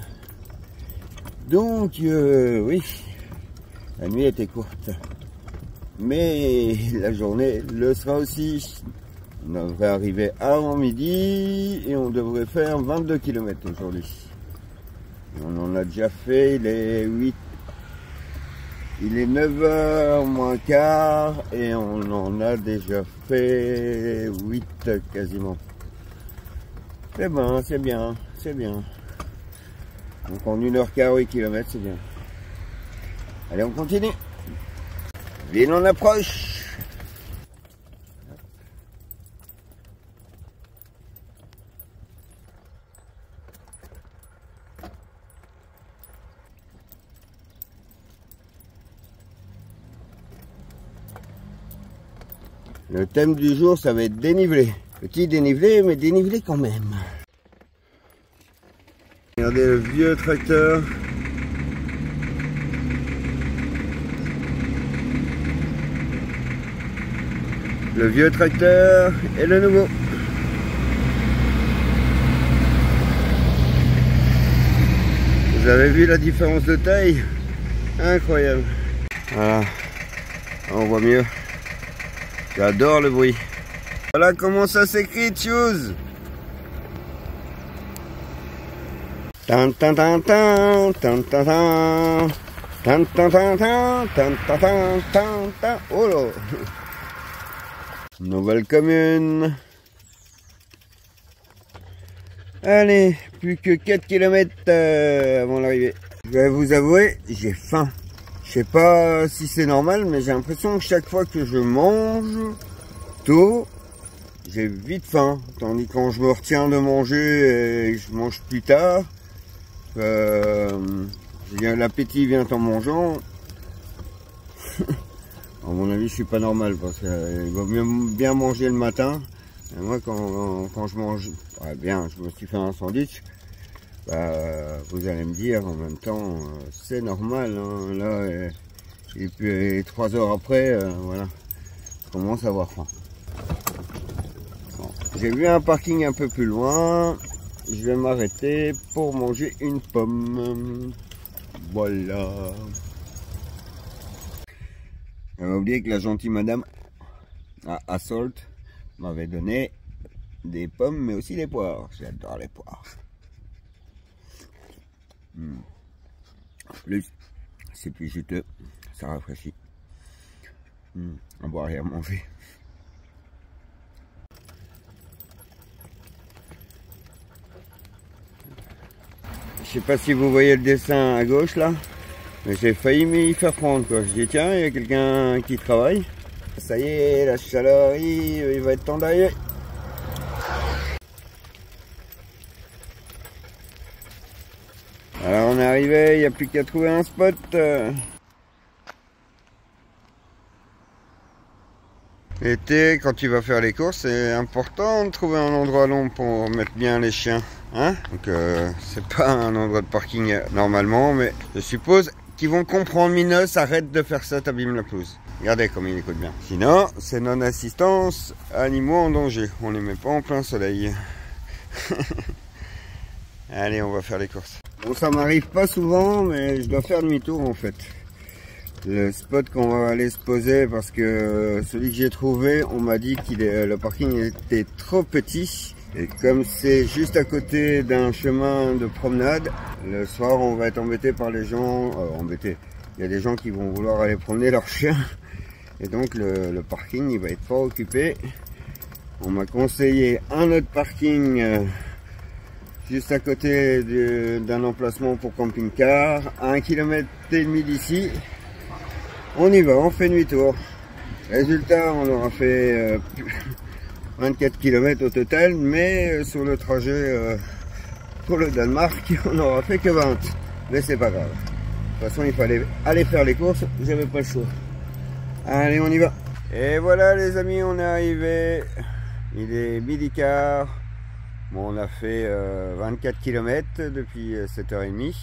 Donc oui, la nuit était courte. Mais la journée le sera aussi. On devrait arriver avant midi et on devrait faire 22 km aujourd'hui. On en a déjà fait, il est 9h moins quart et on en a déjà fait 8 quasiment. C'est bon, c'est bien, c'est bien. Donc en 1h15, 8 km, c'est bien. Allez, on continue. Ville on approche. Le thème du jour, ça va être dénivelé. Petit dénivelé, mais dénivelé quand même. Regardez le vieux tracteur. Le vieux tracteur et le nouveau. Vous avez vu la différence de taille? Incroyable. Voilà, on voit mieux. J'adore le bruit. Voilà comment ça s'écrit, Choose. Tan tan tan tan tan tan tan tan tan tan tan tan tan tan tan. Oh là. Nouvelle commune. Allez, plus que 4 km avant l'arrivée. Je vais vous avouer, j'ai faim. Je sais pas si c'est normal, mais j'ai l'impression que chaque fois que je mange tôt, j'ai vite faim. Tandis que quand je me retiens de manger et que je mange plus tard, l'appétit vient en mangeant. À mon avis, je suis pas normal parce qu'il vaut mieux bien manger le matin. Et moi, quand je mange, bien, je me suis fait un sandwich. Bah, vous allez me dire en même temps, c'est normal. Hein, là, et puis 3 heures après, voilà, je commence à avoir faim. Bon, j'ai vu un parking un peu plus loin. Je vais m'arrêter pour manger une pomme. Voilà. J'avais oublié que la gentille madame à Assault m'avait donné des pommes, mais aussi des poires. J'adore les poires. En plus, c'est plus juteux, ça rafraîchit. À boire et à manger. Je sais pas si vous voyez le dessin à gauche là. Mais j'ai failli m'y faire prendre quoi. Je dis tiens, il y a quelqu'un qui travaille. Ça y est, la chaleur arrive, il va être temps d'arriver. Alors on est arrivé, il n'y a plus qu'à trouver un spot. L'été, quand tu vas faire les courses, c'est important de trouver un endroit long pour mettre bien les chiens. Hein? Donc c'est pas un endroit de parking normalement, mais je suppose qu'ils vont comprendre. Minos, arrête de faire ça, t'abîmes la pelouse. Regardez comme il écoute bien. Sinon, c'est non-assistance, animaux en danger. On les met pas en plein soleil. Allez, on va faire les courses. Bon, ça m'arrive pas souvent, mais je dois faire demi-tour en fait. Le spot qu'on va aller se poser, parce que celui que j'ai trouvé, on m'a dit que le parking était trop petit. Et comme c'est juste à côté d'un chemin de promenade, le soir on va être embêté par les gens. Embêté. Il y a des gens qui vont vouloir aller promener leurs chiens. Et donc le parking il va être fort occupé. On m'a conseillé un autre parking juste à côté d'un emplacement pour camping-car, à 1,5 km d'ici. On y va, on fait demi-tour. Résultat, on aura fait 24 km au total, mais sur le trajet pour le Danemark, on n'aura fait que 20. Mais c'est pas grave. De toute façon, il fallait aller faire les courses, j'avais pas le choix. Allez, on y va. Et voilà les amis, on est arrivé. Il est 12h15. Bon, on a fait 24 km depuis 7h30.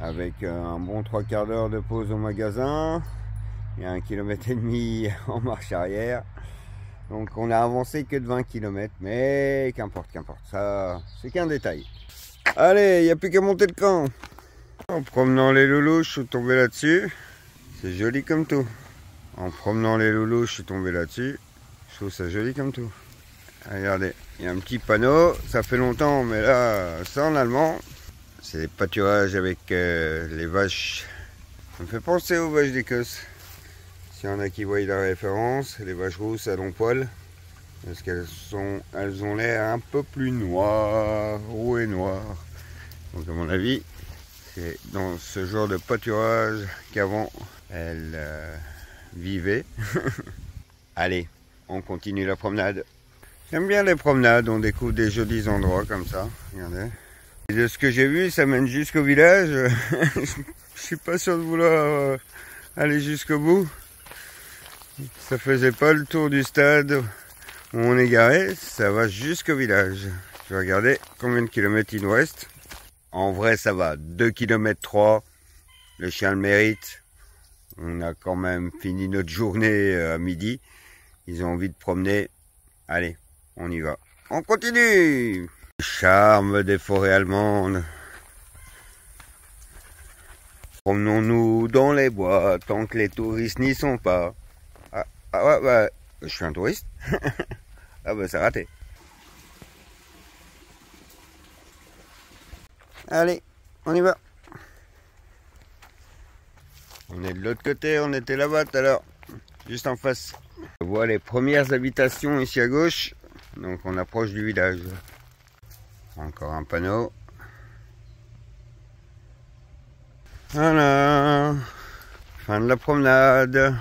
Avec un bon 3/4 d'heure de pause au magasin. Et 1,5 km en marche arrière. Donc on a avancé que de 20 km. Mais qu'importe, ça c'est qu'un détail. Allez, il n'y a plus qu'à monter le camp. En promenant les loulous, je suis tombé là-dessus. C'est joli comme tout. En promenant les loulous, je suis tombé là-dessus. Je trouve ça joli comme tout. Regardez, il y a un petit panneau. Ça fait longtemps, mais là, c'est en allemand. C'est des pâturages avec les vaches. Ça me fait penser aux vaches d'Écosse. S'il y en a qui voient la référence, les vaches rousses à longs poils. Parce qu'elles ont l'air un peu plus noires, roux et noires. Donc à mon avis, c'est dans ce genre de pâturage qu'avant elles vivaient. Allez, on continue la promenade. J'aime bien les promenades, on découvre des jolis endroits comme ça. Regardez. Et de ce que j'ai vu, ça mène jusqu'au village. Je suis pas sûr de vouloir aller jusqu'au bout. Ça faisait pas le tour du stade où on est garé, ça va jusqu'au village. Je vais regarder combien de kilomètres il nous reste. En vrai, ça va, 2 km 3. Le chien le mérite. On a quand même fini notre journée à midi. Ils ont envie de promener. Allez, on y va. On continue. Le charme des forêts allemandes. Promenons-nous dans les bois tant que les touristes n'y sont pas. Ah ouais, bah, je suis un touriste. Ah bah, c'est raté. Allez, on y va. On est de l'autre côté, on était là-bas tout à l'heure, juste en face. On voit les premières habitations ici à gauche, donc on approche du village. Encore un panneau. Voilà, fin de la promenade.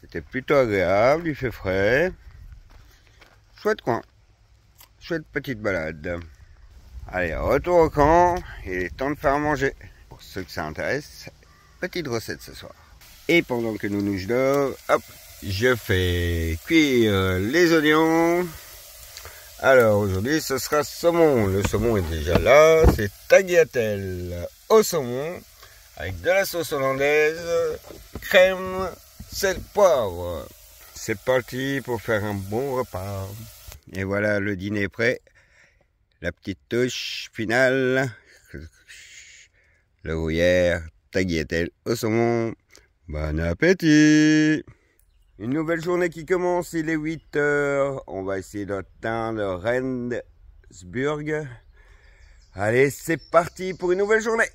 C'était plutôt agréable, il fait frais. Chouette coin, chouette petite balade. Allez, retour au camp, il est temps de faire à manger. Pour ceux que ça intéresse, petite recette ce soir. Et pendant que nous gelons, hop, je fais cuire les oignons. Alors aujourd'hui ce sera saumon. Le saumon est déjà là, c'est tagliatelle au saumon avec de la sauce hollandaise, crème, sel, poivre. C'est parti pour faire un bon repas. Et voilà, le dîner est prêt. La petite touche finale. Le gruyère, tagliatelle au saumon. Bon appétit! Une nouvelle journée qui commence, il est 8h. On va essayer d'atteindre Rendsburg. Allez, c'est parti pour une nouvelle journée!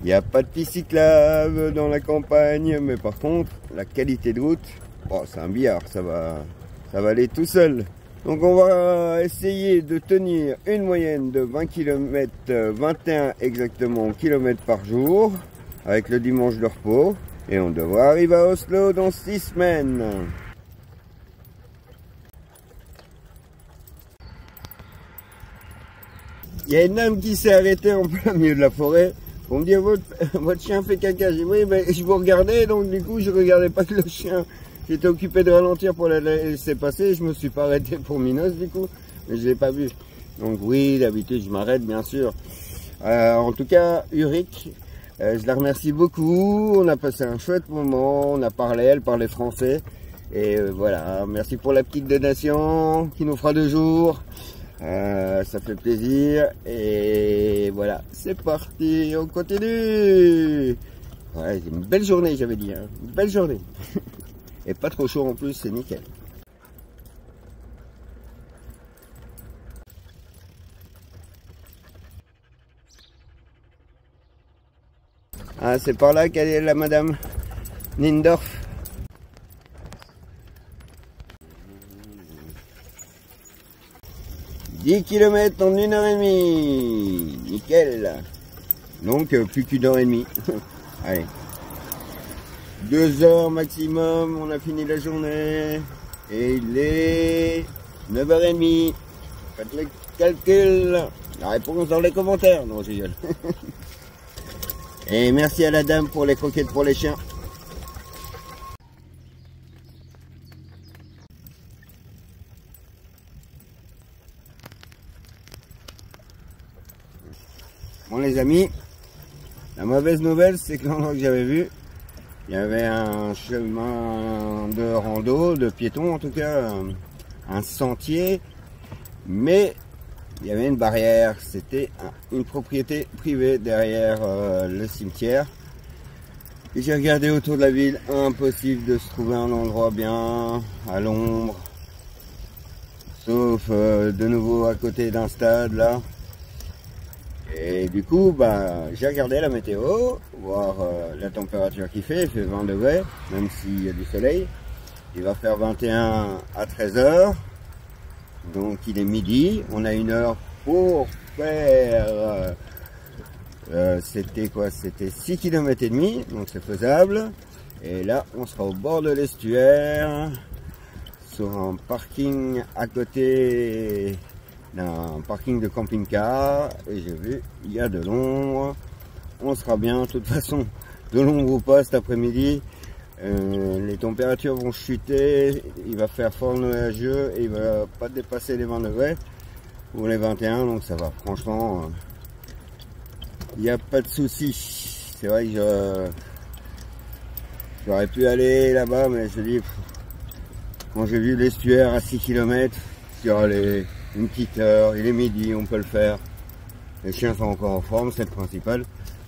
Il n'y a pas de piste cyclable dans la campagne, mais par contre, la qualité de route, oh, c'est un billard, ça va aller tout seul. Donc on va essayer de tenir une moyenne de 20 km, 21 exactement km par jour, avec le dimanche de repos. Et on devra arriver à Oslo dans 6 semaines. Il y a une dame qui s'est arrêtée en plein milieu de la forêt. Pour me dire, votre chien fait caca. J'ai dit, oui, mais je vous regardais, donc du coup, je regardais pas que le chien. J'étais occupé de ralentir pour la laisser passer. Je me suis pas arrêté pour Minos, du coup, mais je l'ai pas vu. Donc oui, d'habitude, je m'arrête, bien sûr. En tout cas, Ulrich, je la remercie beaucoup. On a passé un chouette moment. On a parlé, elle parlait français. Et voilà, merci pour la petite donation qui nous fera 2 jours. Ça fait plaisir et voilà, c'est parti, on continue. Ouais, c'est une belle journée, j'avais dit, hein, une belle journée. Et pas trop chaud en plus, c'est nickel. Ah, c'est par là qu'elle est la madame Nindorf. « 10 km en 1h30, nickel, Donc plus qu'une heure et demie. Allez. 2 heures maximum, on a fini la journée. Et il est 9h30. Faites le calcul. La réponse dans les commentaires. Non, je rigole. Et merci à la dame pour les croquettes pour les chiens. Bon les amis, la mauvaise nouvelle c'est que l'endroit que j'avais vu, il y avait un chemin de rando, de piétons en tout cas, un sentier, mais il y avait une barrière, c'était une propriété privée derrière le cimetière. Et j'ai regardé autour de la ville, impossible de se trouver un endroit bien à l'ombre, sauf de nouveau à côté d'un stade là. Et du coup, j'ai regardé la météo, voir la température qu'il fait. Il fait 20 degrés, même s'il y a du soleil. Il va faire 21 à 13h. Donc il est midi. On a 1 heure pour faire... c'était quoi? C'était 6 km et demi, donc c'est faisable. Et là, on sera au bord de l'estuaire, sur un parking à côté... d'un parking de camping-car, et j'ai vu, il y a de l'ombre, on sera bien, de toute façon, de l'ombre ou pas cet après-midi, les températures vont chuter, il va faire fort nuageux, et il va pas dépasser les 20 degrés, ou les 21, donc ça va, franchement, il n'y a pas de souci. C'est vrai que j'aurais pu aller là-bas, mais je dis, quand j'ai vu l'estuaire à 6 km, sur les... une petite heure, il est midi, on peut le faire. Les chiens sont encore en forme, c'est le principal.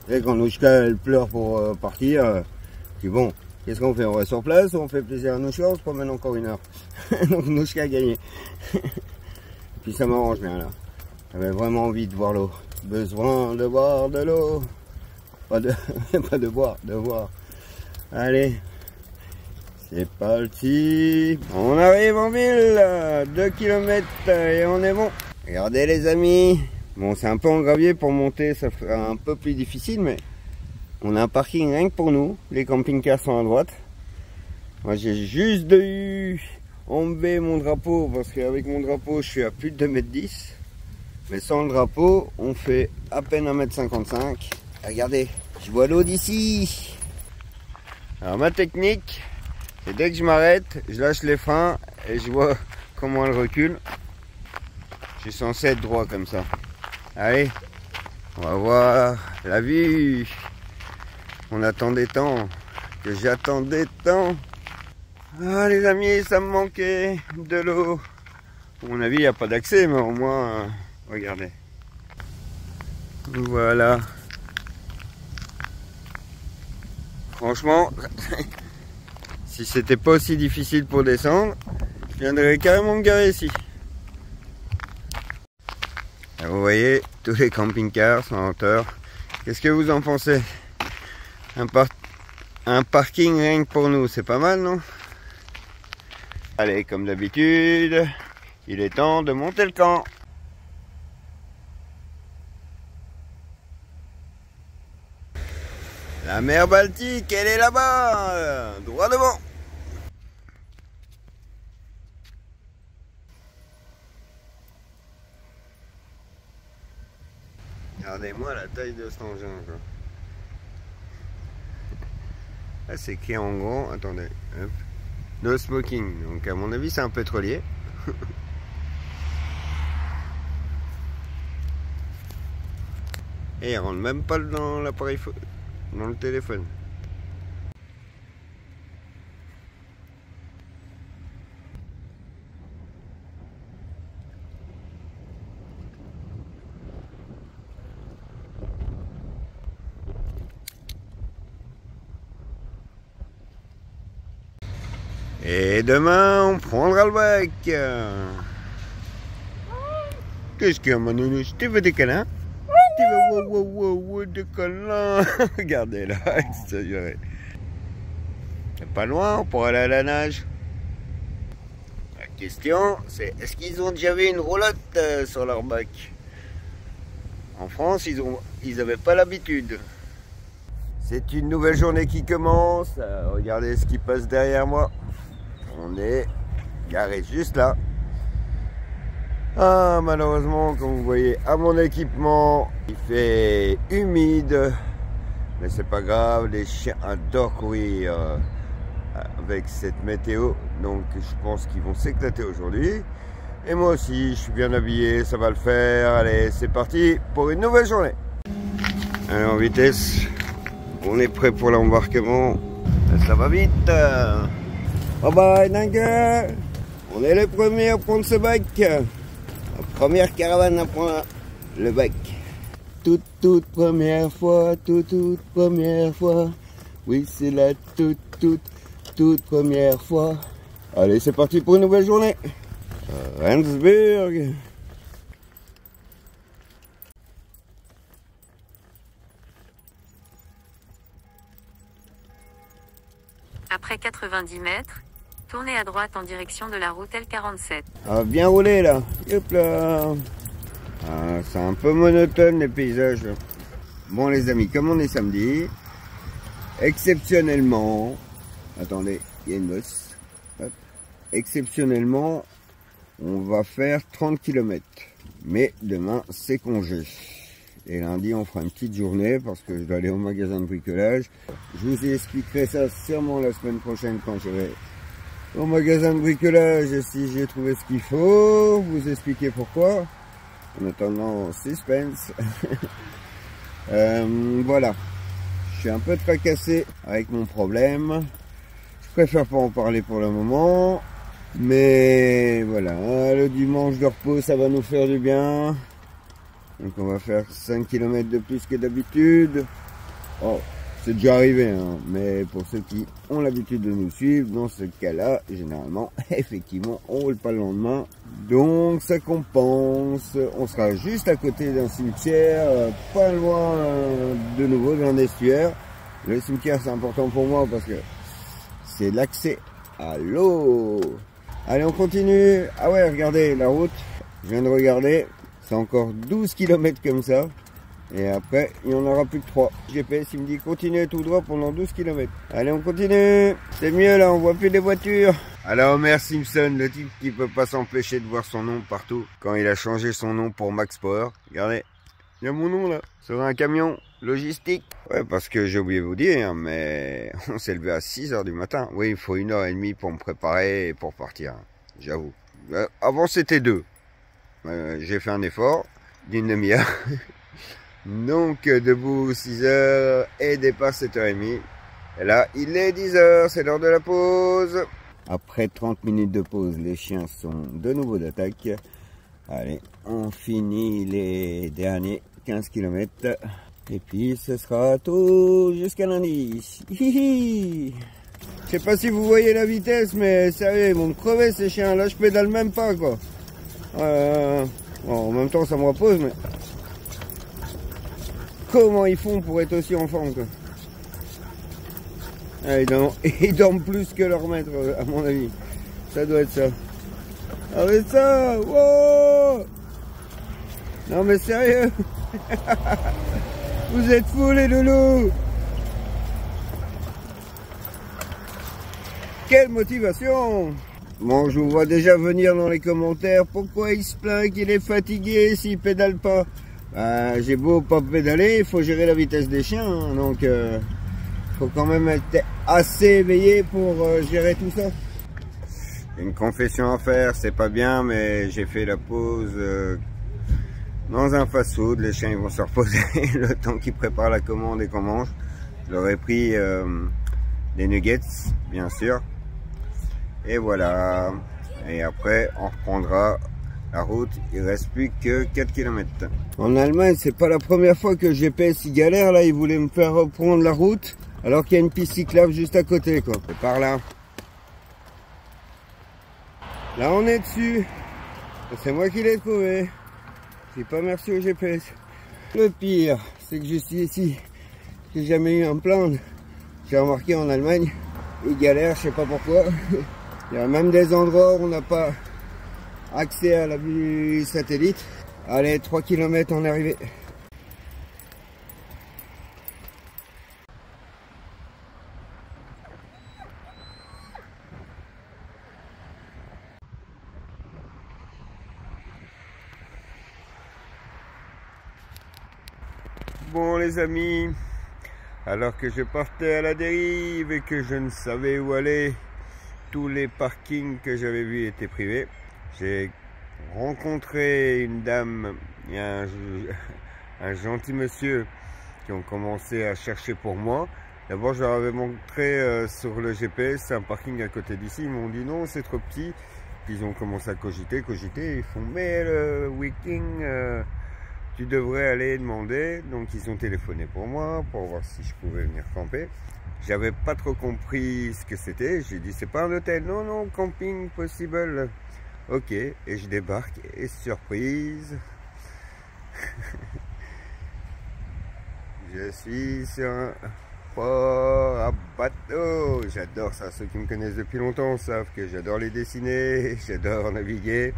Et quand Nouchka elle pleure pour partir, je dis bon, qu'est-ce qu'on fait? On reste sur place, on fait plaisir à Nouchka, on se promène encore 1 heure. Donc Nouchka a gagné. Puis ça m'arrange bien là. J'avais vraiment envie de voir l'eau. Besoin de boire de l'eau. Pas de boire, de voir. Allez. C'est parti. On arrive en ville, 2 km et on est bon. Regardez les amis. Bon, c'est un peu en gravier pour monter, ça fait un peu plus difficile, mais on a un parking rien que pour nous. Les camping-cars sont à droite. Moi, j'ai juste dû enlever mon drapeau parce qu'avec mon drapeau, je suis à plus de 2,10 m. Mais sans le drapeau, on fait à peine 1,55 m. Regardez, je vois l'eau d'ici. Alors, ma technique... et dès que je m'arrête, je lâche les freins et je vois comment elle recule. Je suis censé être droit comme ça. Allez, on va voir la vue. On attendait tant, que j'attendais tant. Ah les amis, ça me manquait de l'eau. À mon avis, il n'y a pas d'accès, mais au moins, regardez. Voilà. Franchement... si c'était pas aussi difficile pour descendre, je viendrais carrément me garer ici. Et vous voyez, tous les camping-cars sont en hauteur. Qu'est-ce que vous en pensez? Un parking rien que pour nous, c'est pas mal, non? Allez, comme d'habitude, il est temps de monter le camp. La mer Baltique, elle est là-bas, droit devant. Regardez-moi la taille de cet engin. Là, c'est écrit en gros, attendez, hop. No smoking, donc à mon avis c'est un pétrolier. Et il rentre même pas dans l'appareil, dans le téléphone. Et demain, on prendra le bac. Qu'est-ce qu'il y a, Manoulouche? Tu veux des câlins? Tu veux des câlins? Regardez là, exagéré. C'est pas loin, on pourra aller à la nage. La question, c'est est-ce qu'ils ont déjà vu une roulotte sur leur bac? En France, ils avaient pas l'habitude. C'est une nouvelle journée qui commence. Regardez ce qui passe derrière moi. On est garé juste là. Ah, malheureusement, comme vous voyez à mon équipement, il fait humide. Mais c'est pas grave, les chiens adorent courir avec cette météo. Donc je pense qu'ils vont s'éclater aujourd'hui. Et moi aussi, je suis bien habillé, ça va le faire. Allez, c'est parti pour une nouvelle journée. Allez, en vitesse. On est prêt pour l'embarquement. Ça va vite. Bye bye, Nanker. On est les premiers à prendre ce bac. La première caravane à prendre le bac. Toute première fois, toute première fois. Oui, c'est la toute première fois. Allez, c'est parti pour une nouvelle journée. Rendsburg. Après 90 mètres, tournez à droite en direction de la route L47. Ah, bien roulé là. Hop là. Ah, c'est un peu monotone les paysages. Bon les amis, comme on est samedi, exceptionnellement, attendez, il y a une bosse. Hop. Exceptionnellement, on va faire 30 km. Mais demain, c'est congé. Et lundi, on fera une petite journée parce que je dois aller au magasin de bricolage. Je vous expliquerai ça sûrement la semaine prochaine quand j'irai au magasin de bricolage. Et si j'ai trouvé ce qu'il faut, vous expliquer pourquoi. En attendant, suspense. Voilà. Je suis un peu tracassé avec mon problème. Je préfère pas en parler pour le moment. Mais voilà, le dimanche de repos, ça va nous faire du bien. Donc on va faire 5 km de plus que d'habitude. Oh, c'est déjà arrivé, hein. Mais pour ceux qui ont l'habitude de nous suivre, dans ce cas-là, généralement, effectivement, on roule pas le lendemain. Donc ça compense. On sera juste à côté d'un cimetière, pas loin de nouveau d'un estuaire. Le cimetière, c'est important pour moi parce que c'est l'accès à l'eau. Allez, on continue. Ah ouais, regardez, la route, je viens de regarder. C'est encore 12 km comme ça. Et après, il n'y en aura plus que 3. GPS, il me dit continuez tout droit pendant 12 km. Allez, on continue. C'est mieux là, on voit plus les voitures. Alors, Homer Simpson, le type qui peut pas s'empêcher de voir son nom partout. Quand il a changé son nom pour Max Power. Regardez, il y a mon nom là. Sur un camion logistique. Ouais, parce que j'ai oublié de vous dire, mais on s'est levé à 6 h du matin. Oui, il faut 1h30 pour me préparer et pour partir. J'avoue. Avant, c'était 2. J'ai fait un effort d'une demi-heure. Donc debout 6 h et départ 7h30. Et là il est 10 h, c'est l'heure de la pause. Après 30 minutes de pause, les chiens sont de nouveau d'attaque. Allez, on finit les derniers 15 km. Et puis ce sera tout jusqu'à lundi. Je sais pas si vous voyez la vitesse, mais sérieux, ils vont me crever ces chiens. Là je pédale même pas quoi. Bon, en même temps ça me repose, mais comment ils font pour être aussi en forme quoi. Ah, ils dorment plus que leur maître à mon avis. Ça doit être ça. Avec ça, wow. Non mais sérieux. Vous êtes fous les loulous. Quelle motivation. Bon, je vous vois déjà venir dans les commentaires. Pourquoi il se plaint qu'il est fatigué s'il pédale pas? J'ai beau pas pédaler, il faut gérer la vitesse des chiens. Hein, donc, faut quand même être assez éveillé pour gérer tout ça. Une confession à faire, c'est pas bien, mais j'ai fait la pause dans un fast-food. Les chiens ils vont se reposer le temps qu'ils préparent la commande et qu'on mange. Je leur ai pris des nuggets, bien sûr. Et voilà, et après on reprendra la route, il reste plus que 4 km. En Allemagne, c'est pas la première fois que GPS il galère, là il voulait me faire reprendre la route, alors qu'il y a une piste cyclable juste à côté quoi. C'est par là. Là on est dessus, c'est moi qui l'ai trouvé, je dis pas merci au GPS. Le pire, c'est que juste ici, j'ai jamais eu un plan. J'ai remarqué en Allemagne, ils galèrent, je sais pas pourquoi. Il y a même des endroits où on n'a pas accès à la vue satellite. Allez, 3 km on est arrivé. Bon les amis, alors que je partais à la dérive et que je ne savais où aller, tous les parkings que j'avais vus étaient privés. J'ai rencontré une dame et un gentil monsieur qui ont commencé à chercher pour moi. D'abord je leur avais montré sur le GPS un parking à côté d'ici, ils m'ont dit non c'est trop petit. Puis ils ont commencé à cogiter, ils font mais le week-end tu devrais aller demander. Donc ils ont téléphoné pour moi pour voir si je pouvais venir camper. J'avais pas trop compris ce que c'était, j'ai dit c'est pas un hôtel, non non camping possible. Ok, et je débarque et surprise je suis sur un port à bateau. J'adore ça, ceux qui me connaissent depuis longtemps savent que j'adore les dessiner, j'adore naviguer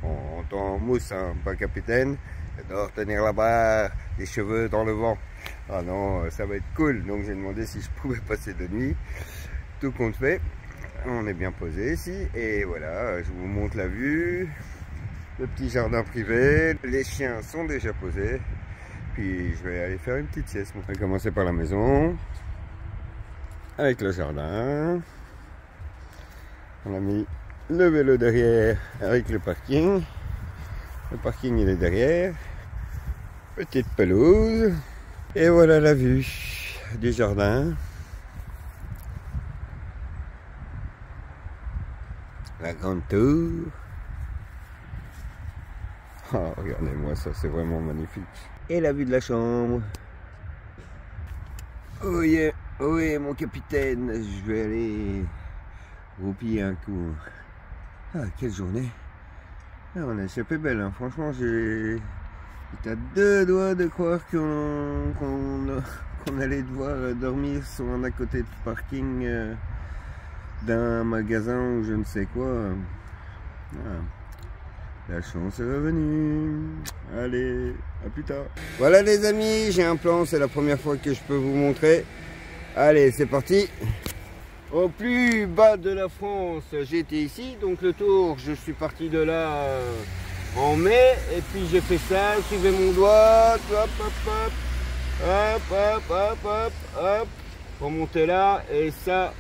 en temps mousse, hein, pas capitaine. J'adore tenir la barre, les cheveux dans le vent. Ah non, ça va être cool. Donc j'ai demandé si je pouvais passer de nuit. Tout compte fait, on est bien posé ici. Et voilà, je vous montre la vue. Le petit jardin privé. Les chiens sont déjà posés. Puis je vais aller faire une petite sieste. On va commencer par la maison. Avec le jardin. On a mis le vélo derrière avec le parking. Le parking il est derrière. Petite pelouse. Et voilà la vue du jardin. La grande tour. Oh, regardez-moi ça, c'est vraiment magnifique. Et la vue de la chambre. Oh yeah, mon capitaine. Je vais aller roupiller un coup. Ah, quelle journée. Ah, on a échappé belle, hein. Franchement, j'étais à deux doigts de croire qu'on allait devoir dormir sur un à côté de parking d'un magasin ou je ne sais quoi. Ah, la chance est revenue. Allez, à plus tard. Voilà les amis, j'ai un plan, c'est la première fois que je peux vous montrer. Allez, c'est parti. Au plus bas de la France, j'étais ici, donc le tour, je suis parti de là en mai, et puis j'ai fait ça, suivez mon doigt, hop, hop, hop, hop, hop, hop, hop, hop, pour monter là, et ça,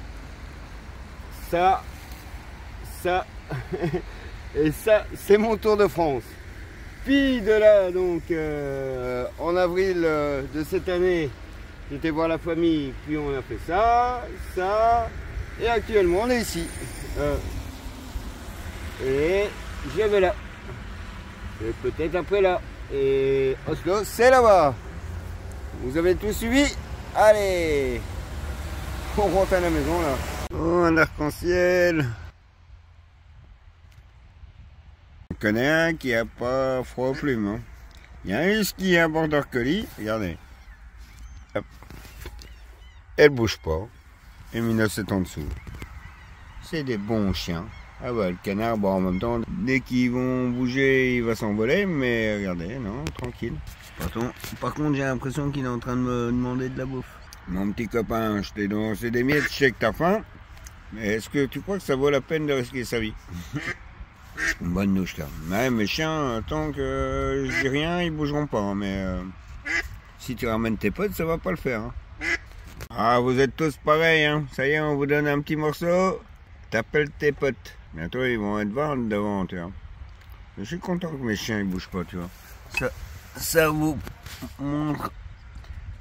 et ça, c'est mon tour de France. Puis de là, donc, en avril de cette année, j'étais voir la famille, puis on a fait ça, et actuellement on est ici. Et je vais là. Et peut-être après là. Et Oslo, c'est là-bas. Vous avez tout suivi? Allez, on rentre à la maison là. Oh, un arc-en-ciel. On connaît un qui a pas froid aux plumes. Hein. Il y a un husky à border collie. Regardez. Hop. Elle bouge pas. Et Minos est en dessous. C'est des bons chiens. Ah bah le canard, bon en même temps, dès qu'ils vont bouger, il va s'envoler, mais regardez, non, tranquille. Par contre, j'ai l'impression qu'il est en train de me demander de la bouffe. Mon petit copain, je t'ai lancé des miettes, je sais que t'as faim, mais est-ce que tu crois que ça vaut la peine de risquer sa vie? Une bonne douche là. Ouais, mes chiens, tant que je dis rien, ils bougeront pas, mais si tu ramènes tes potes, ça va pas le faire. Hein. Ah, vous êtes tous pareils, hein. Ça y est, on vous donne un petit morceau, t'appelles tes potes. Bientôt, ils vont être verts devant, tu vois. Je suis content que mes chiens, ils bougent pas, tu vois. Ça vous montre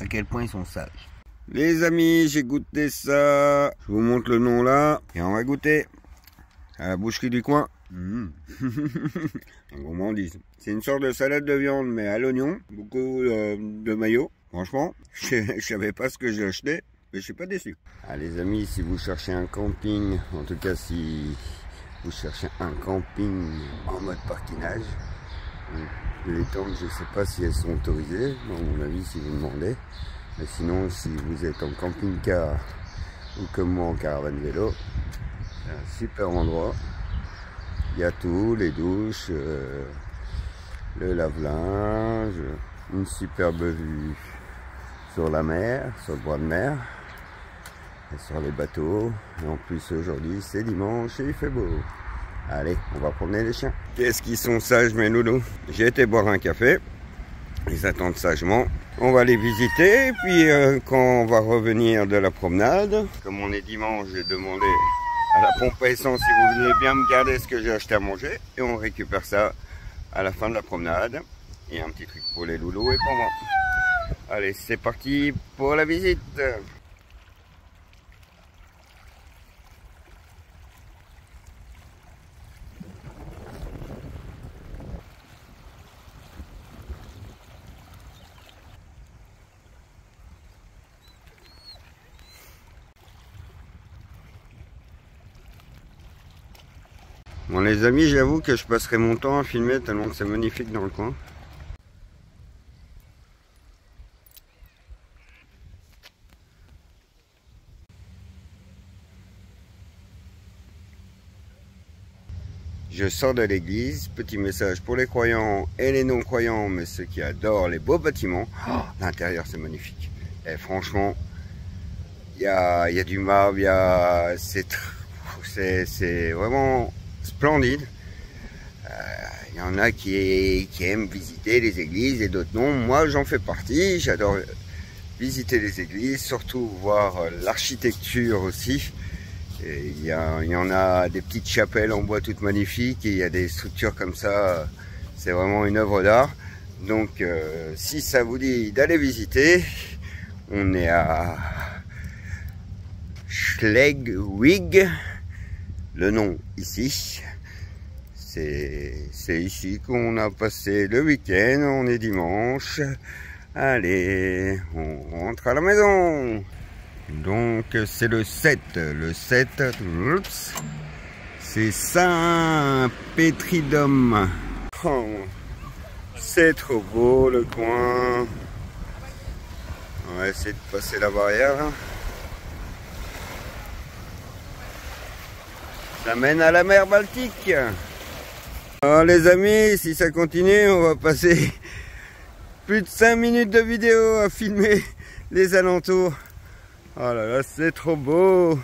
à quel point ils sont sages. Les amis, j'ai goûté ça. Je vous montre le nom là, et on va goûter à la boucherie du coin. Un gourmandise. C'est une sorte de salade de viande, mais à l'oignon, beaucoup de mayo. Franchement, je savais pas ce que j'ai acheté, mais je suis pas déçu. Ah les amis, si vous cherchez un camping, en tout cas si vous cherchez un camping en mode parkinage, les tentes, je sais pas si elles sont autorisées, à mon avis si vous demandez. Mais sinon, si vous êtes en camping-car ou comme moi en caravane vélo, c'est un super endroit. Il y a tout, les douches, le lave-linge, une superbe vue sur la mer, sur le bord de mer, et sur les bateaux. Et en plus aujourd'hui c'est dimanche et il fait beau. Allez, on va promener les chiens. Qu'est-ce qu'ils sont sages mes loulous. J'ai été boire un café Ils attendent sagement. On va les visiter. Et puis quand on va revenir de la promenade, comme on est dimanche, j'ai demandé à la pompe à essence si vous voulez bien me garder ce que j'ai acheté à manger. Et on récupère ça à la fin de la promenade. Et un petit truc pour les loulous et pour moi. Allez, c'est parti pour la visite. Bon les amis, j'avoue que je passerai mon temps à filmer tellement que c'est magnifique dans le coin. Je sors de l'église, petit message pour les croyants et les non-croyants, mais ceux qui adorent les beaux bâtiments. Oh, l'intérieur c'est magnifique. Et franchement, il y a du marbre, c'est vraiment splendide. Il y en a qui aiment visiter les églises et d'autres non. Moi j'en fais partie, j'adore visiter les églises, surtout voir l'architecture aussi. Il y en a des petites chapelles en bois toutes magnifiques et il y a des structures comme ça, c'est vraiment une œuvre d'art. Donc si ça vous dit d'aller visiter, on est à Schlegwig, le nom ici. C'est ici qu'on a passé le week-end, on est dimanche. Allez, on rentre à la maison. Donc c'est le 7, c'est Saint-Pétridome. Oh, c'est trop beau le coin. On va essayer de passer la barrière. Ça mène à la mer Baltique. Alors les amis, si ça continue, on va passer plus de 5 minutes de vidéo à filmer les alentours. Oh là là, c'est trop beau.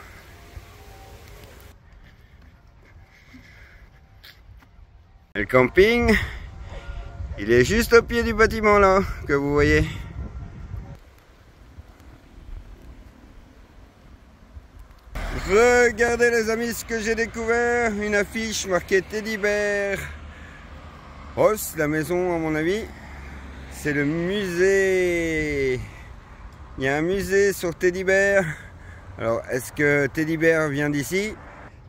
Le camping, il est juste au pied du bâtiment là, que vous voyez. Regardez les amis ce que j'ai découvert, une affiche marquée Teddy Bear Ross, la maison à mon avis, c'est le musée. Il y a un musée sur Teddy Bear. Alors est-ce que Teddy Bear vient d'ici?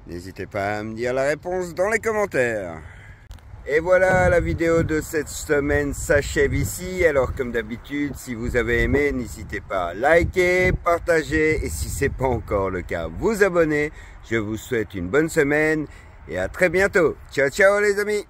N'hésitez pas à me dire la réponse dans les commentaires. Et voilà, la vidéo de cette semaine s'achève ici. Alors comme d'habitude, si vous avez aimé, n'hésitez pas à liker, partager et si ce n'est pas encore le cas, vous abonner. Je vous souhaite une bonne semaine et à très bientôt. Ciao ciao les amis.